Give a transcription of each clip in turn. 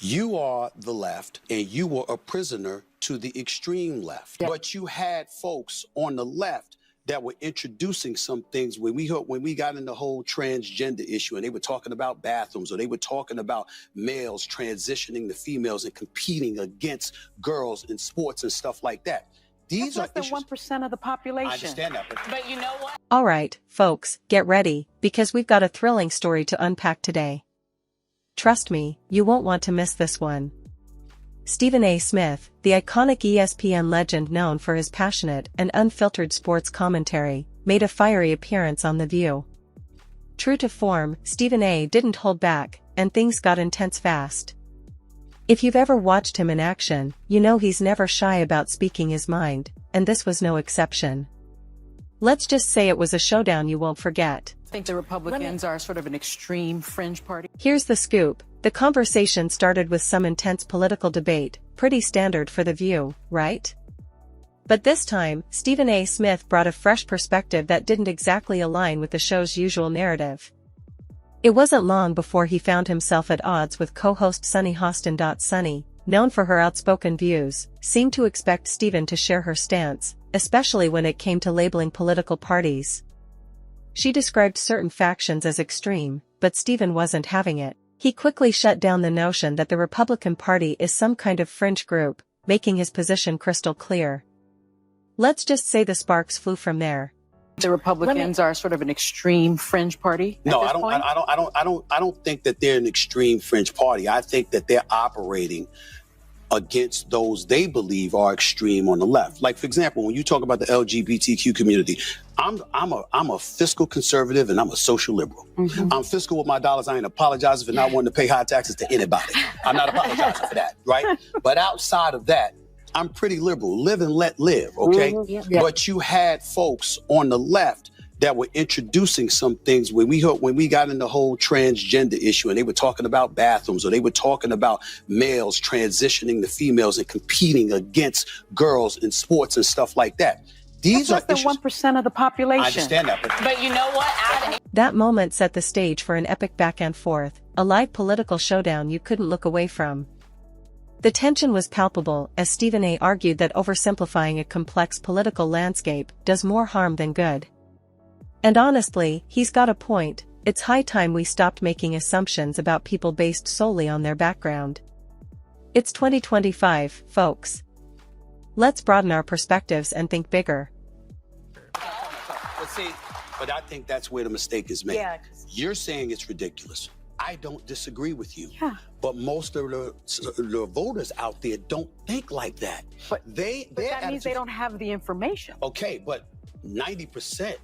You are the left, and you were a prisoner to the extreme left. Yeah. But you had folks on the left that were introducing some things when we got in the whole transgender issue, and they were talking about bathrooms, or they were talking about males transitioning to females and competing against girls in sports and stuff like that. These That's are less than 1% of the population. I understand that, but you know what? All right, folks, get ready, because we've got a thrilling story to unpack today. Trust me, you won't want to miss this one. Stephen A. Smith, the iconic ESPN legend known for his passionate and unfiltered sports commentary, made a fiery appearance on The View. True to form, Stephen A. didn't hold back, and things got intense fast. If you've ever watched him in action, you know he's never shy about speaking his mind, and this was no exception. Let's just say it was a showdown you won't forget. I think the Republicans are sort of an extreme fringe party. Here's the scoop. The conversation started with some intense political debate, pretty standard for The View, right? But this time, Stephen A. Smith brought a fresh perspective that didn't exactly align with the show's usual narrative. It wasn't long before he found himself at odds with co-host Sunny Hostin. Sunny, known for her outspoken views, seemed to expect Stephen to share her stance, especially when it came to labeling political parties. She described certain factions as extreme, but Stephen wasn't having it. He quickly shut down the notion that the Republican Party is some kind of fringe group, making his position crystal clear. Let's just say the sparks flew from there. The Republicans are sort of an extreme fringe party. No, I don't think that they're an extreme fringe party. I think that they're operating against those they believe are extreme on the left. Like, for example, when you talk about the LGBTQ community, I'm a fiscal conservative and I'm a social liberal. Mm-hmm. I'm fiscal with my dollars. I ain't apologizing for not wanting to pay high taxes to anybody. I'm not apologizing for that, right? But outside of that, I'm pretty liberal. Live and let live, okay? Mm-hmm. Yeah. But you had folks on the left that were introducing some things when we got in the whole transgender issue, and they were talking about bathrooms, or they were talking about males transitioning to females and competing against girls in sports and stuff like that. These are less than 1% of the population. I understand that, but you know what? That moment set the stage for an epic back and forth, a live political showdown you couldn't look away from. The tension was palpable as Stephen A. argued that oversimplifying a complex political landscape does more harm than good. And honestly, he's got a point. It's high time we stopped making assumptions about people based solely on their background. It's 2025, folks. Let's broaden our perspectives and think bigger. But I think that's where the mistake is made. Yeah. You're saying it's ridiculous. I don't disagree with you. Yeah. But most of the voters out there don't think like that. But that means they don't have the information. Okay, but 90%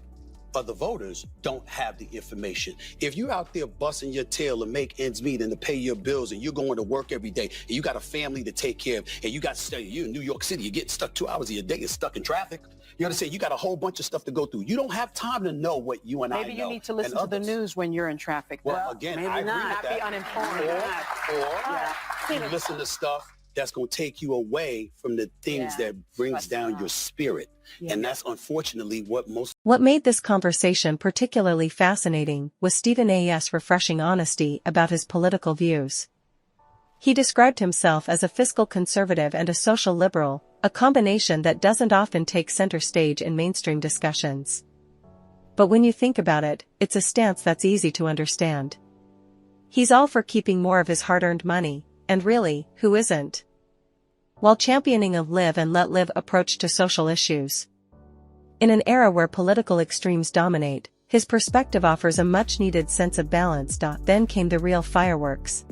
of the voters don't have the information. If you're out there busting your tail to make ends meet and to pay your bills, and you're going to work every day, and you got a family to take care of, and you're in New York City, you're getting stuck 2 hours of your day, you're stuck in traffic. You understand? You got a whole bunch of stuff to go through. You don't have time to know what you and I know. Maybe you need to listen to the news when you're in traffic. Well, again, maybe I agree not with that. Be uninformed. Or you listen to stuff that's going to take you away from the things that brings down your spirit. Yeah. And that's unfortunately what made this conversation particularly fascinating was Stephen A.'s refreshing honesty about his political views. He described himself as a fiscal conservative and a social liberal, a combination that doesn't often take center stage in mainstream discussions. But when you think about it, it's a stance that's easy to understand. He's all for keeping more of his hard-earned money, and really, who isn't? While championing a live and let live approach to social issues. In an era where political extremes dominate, his perspective offers a much-needed sense of balance. Then came the real fireworks.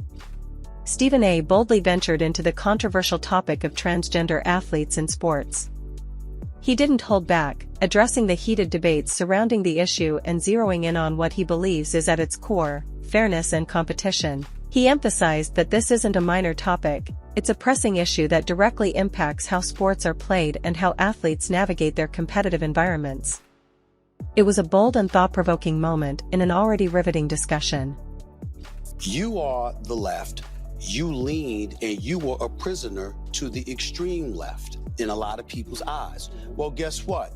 Stephen A. boldly ventured into the controversial topic of transgender athletes in sports. He didn't hold back, addressing the heated debates surrounding the issue and zeroing in on what he believes is at its core, fairness and competition. He emphasized that this isn't a minor topic, it's a pressing issue that directly impacts how sports are played and how athletes navigate their competitive environments. It was a bold and thought-provoking moment in an already riveting discussion. You are the left. You leaned and you were a prisoner to the extreme left in a lot of people's eyes. Well, guess what?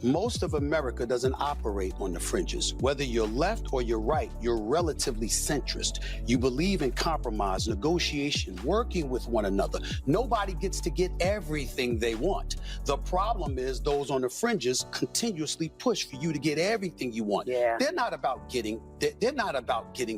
Most of America doesn't operate on the fringes. Whether you're left or you're right, you're relatively centrist. You believe in compromise, negotiation, working with one another. Nobody gets to get everything they want. The problem is those on the fringes continuously push for you to get everything you want. Yeah. They're not about getting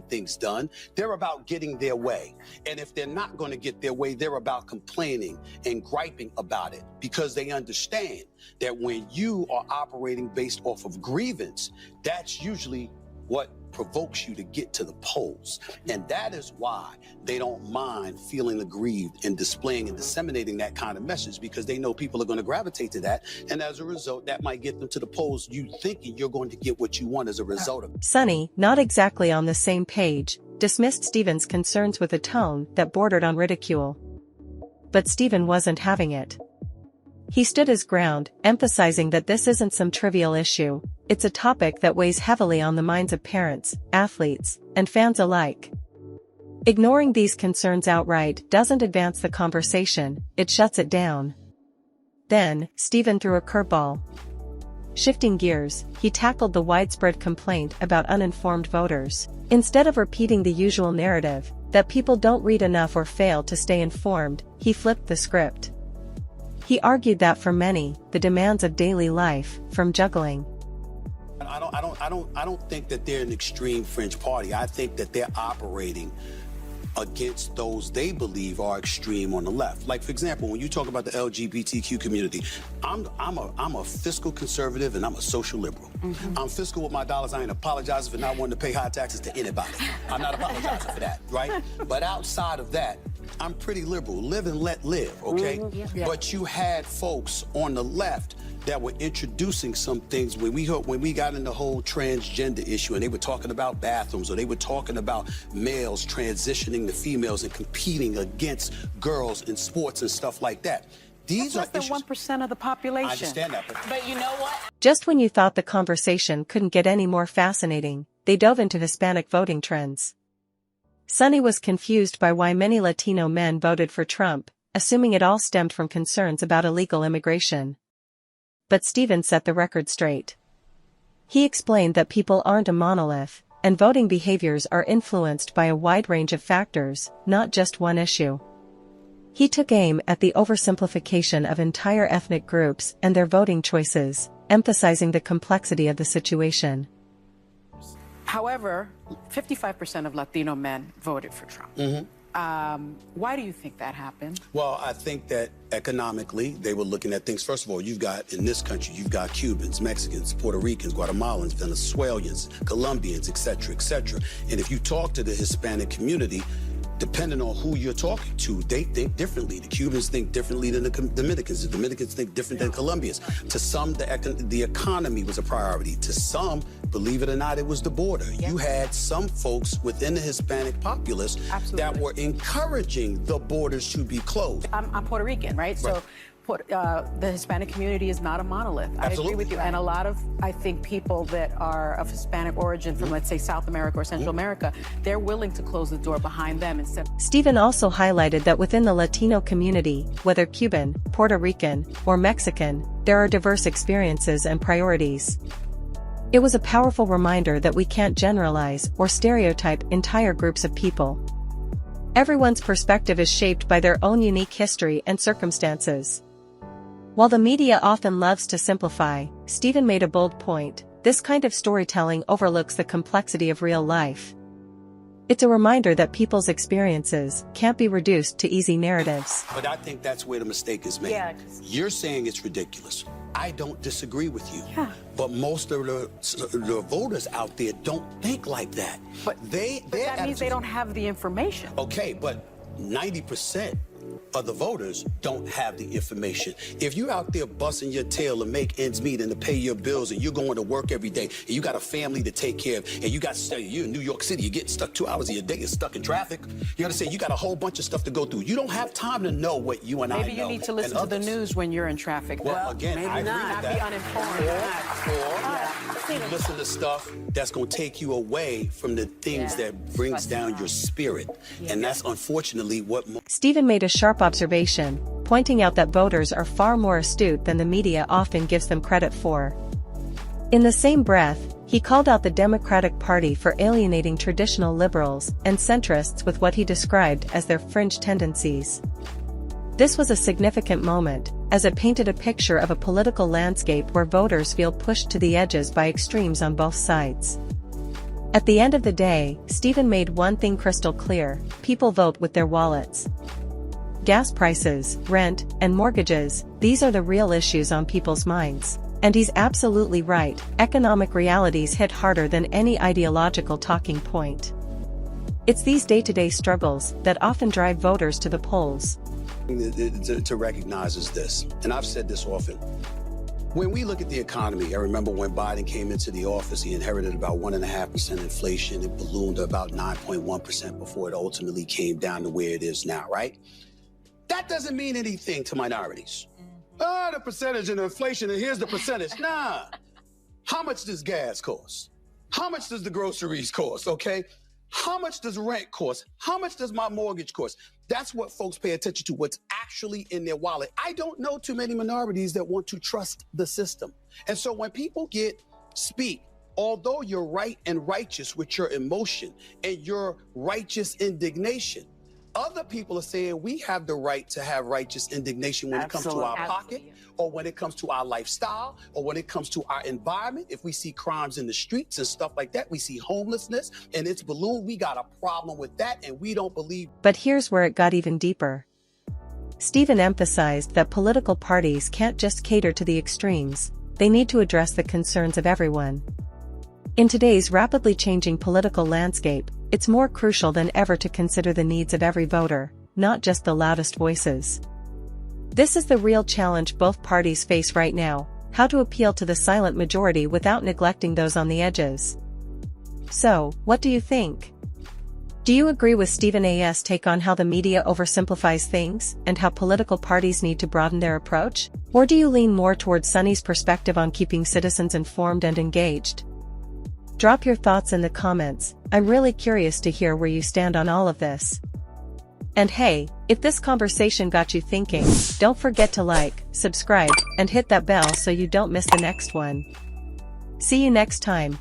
things done. They're about getting their way. And if they're not going to get their way, they're about complaining and griping about it, because they understand that when you are operating based off of grievance, that's usually what provokes you to get to the polls. And that is why they don't mind feeling aggrieved and displaying and disseminating that kind of message, because they know people are going to gravitate to that. And as a result, that might get them to the polls, you thinking you're going to get what you want as a result of it. Sunny, not exactly on the same page, dismissed Stephen's concerns with a tone that bordered on ridicule. But Stephen wasn't having it. He stood his ground, emphasizing that this isn't some trivial issue. It's a topic that weighs heavily on the minds of parents, athletes, and fans alike. Ignoring these concerns outright doesn't advance the conversation, it shuts it down. Then, Stephen threw a curveball. Shifting gears, he tackled the widespread complaint about uninformed voters. Instead of repeating the usual narrative, that people don't read enough or fail to stay informed, he flipped the script. He argued that for many, the demands of daily life, from juggling. I don't think that they're an extreme fringe party. I think that they're operating against those they believe are extreme on the left. Like, for example, when you talk about the LGBTQ community, I'm a fiscal conservative and I'm a social liberal. I'm fiscal with my dollars. I ain't apologizing for not wanting to pay high taxes to anybody. I'm not apologizing for that, right? But outside of that, I'm pretty liberal. Live and let live, okay? Yeah. But you had folks on the left that were introducing some things when we got in the whole transgender issue, and they were talking about bathrooms, or they were talking about males transitioning to females and competing against girls in sports and stuff like that. These That's are less than 1% of the population. I understand that, But you know what? Just when you thought the conversation couldn't get any more fascinating, they dove into Hispanic voting trends. Sunny was confused by why many Latino men voted for Trump, assuming it all stemmed from concerns about illegal immigration. But Stephen set the record straight. He explained that people aren't a monolith, and voting behaviors are influenced by a wide range of factors, not just one issue. He took aim at the oversimplification of entire ethnic groups and their voting choices, emphasizing the complexity of the situation. However, 55% of Latino men voted for Trump. Why do you think that happened? Well, I think that economically, they were looking at things. First of all, in this country, you've got Cubans, Mexicans, Puerto Ricans, Guatemalans, Venezuelans, Colombians, et cetera, et cetera. And if you talk to the Hispanic community, depending on who you're talking to, they think differently. The Cubans think differently than the Dominicans. The Dominicans think different than Colombians. To some, the economy was a priority. To some, believe it or not, it was the border. You had some folks within the Hispanic populace that were encouraging the borders to be closed. I'm Puerto Rican, right? So the Hispanic community is not a monolith. I agree with you. And a lot of, I think, people that are of Hispanic origin from, let's say, South America or Central America, they're willing to close the door behind them instead. Stephen also highlighted that within the Latino community, whether Cuban, Puerto Rican, or Mexican, there are diverse experiences and priorities. It was a powerful reminder that we can't generalize or stereotype entire groups of people. Everyone's perspective is shaped by their own unique history and circumstances. While the media often loves to simplify, Stephen made a bold point: this kind of storytelling overlooks the complexity of real life. It's a reminder that people's experiences can't be reduced to easy narratives. But I think that's where the mistake is made. Yeah. You're saying it's ridiculous. I don't disagree with you. Yeah. But most of the voters out there don't think like that. But that means they don't have the information. Okay, but 90% of the voters don't have the information. If you're out there busting your tail to make ends meet and to pay your bills, and you're going to work every day, and you got a family to take care of, and you're in New York City, you're getting stuck 2 hours of your day, you're stuck in traffic. You understand? You got a whole bunch of stuff to go through. You don't have time to know what you and I know. Maybe you need to listen to the news when you're in traffic. Well, again, maybe I agree not. with that. Be uninformed. Or you listen to stuff that's going to take you away from the things that brings down your spirit. And that's unfortunately what... Stephen made a sharp observation, pointing out that voters are far more astute than the media often gives them credit for. In the same breath, he called out the Democratic Party for alienating traditional liberals and centrists with what he described as their fringe tendencies. This was a significant moment, as it painted a picture of a political landscape where voters feel pushed to the edges by extremes on both sides. At the end of the day, Stephen made one thing crystal clear: people vote with their wallets. Gas prices, rent, and mortgages, these are the real issues on people's minds. And he's absolutely right, economic realities hit harder than any ideological talking point. It's these day-to-day struggles that often drive voters to the polls. To recognize is this, and I've said this often. When we look at the economy, I remember when Biden came into the office, he inherited about 1.5% inflation. It ballooned to about 9.1% before it ultimately came down to where it is now, right? That doesn't mean anything to minorities. The percentage of inflation, and here's the percentage. Nah. How much does gas cost? How much does the groceries cost, okay? How much does rent cost? How much does my mortgage cost? That's what folks pay attention to, what's actually in their wallet. I don't know too many minorities that want to trust the system. And so when people speak, although you're right and righteous with your emotion and your righteous indignation, other people are saying we have the right to have righteous indignation when it comes to our pocket, or when it comes to our lifestyle, or when it comes to our environment. If we see crimes in the streets and stuff like that, we see homelessness and it's ballooned, we got a problem with that, and we don't believe. But here's where it got even deeper. Stephen emphasized that political parties can't just cater to the extremes, they need to address the concerns of everyone. In today's rapidly changing political landscape, it's more crucial than ever to consider the needs of every voter, not just the loudest voices. This is the real challenge both parties face right now: how to appeal to the silent majority without neglecting those on the edges. So, what do you think? Do you agree with Stephen A.'s take on how the media oversimplifies things, and how political parties need to broaden their approach? Or do you lean more towards Sunny's perspective on keeping citizens informed and engaged? Drop your thoughts in the comments. I'm really curious to hear where you stand on all of this. And hey, if this conversation got you thinking, don't forget to like, subscribe, and hit that bell so you don't miss the next one. See you next time.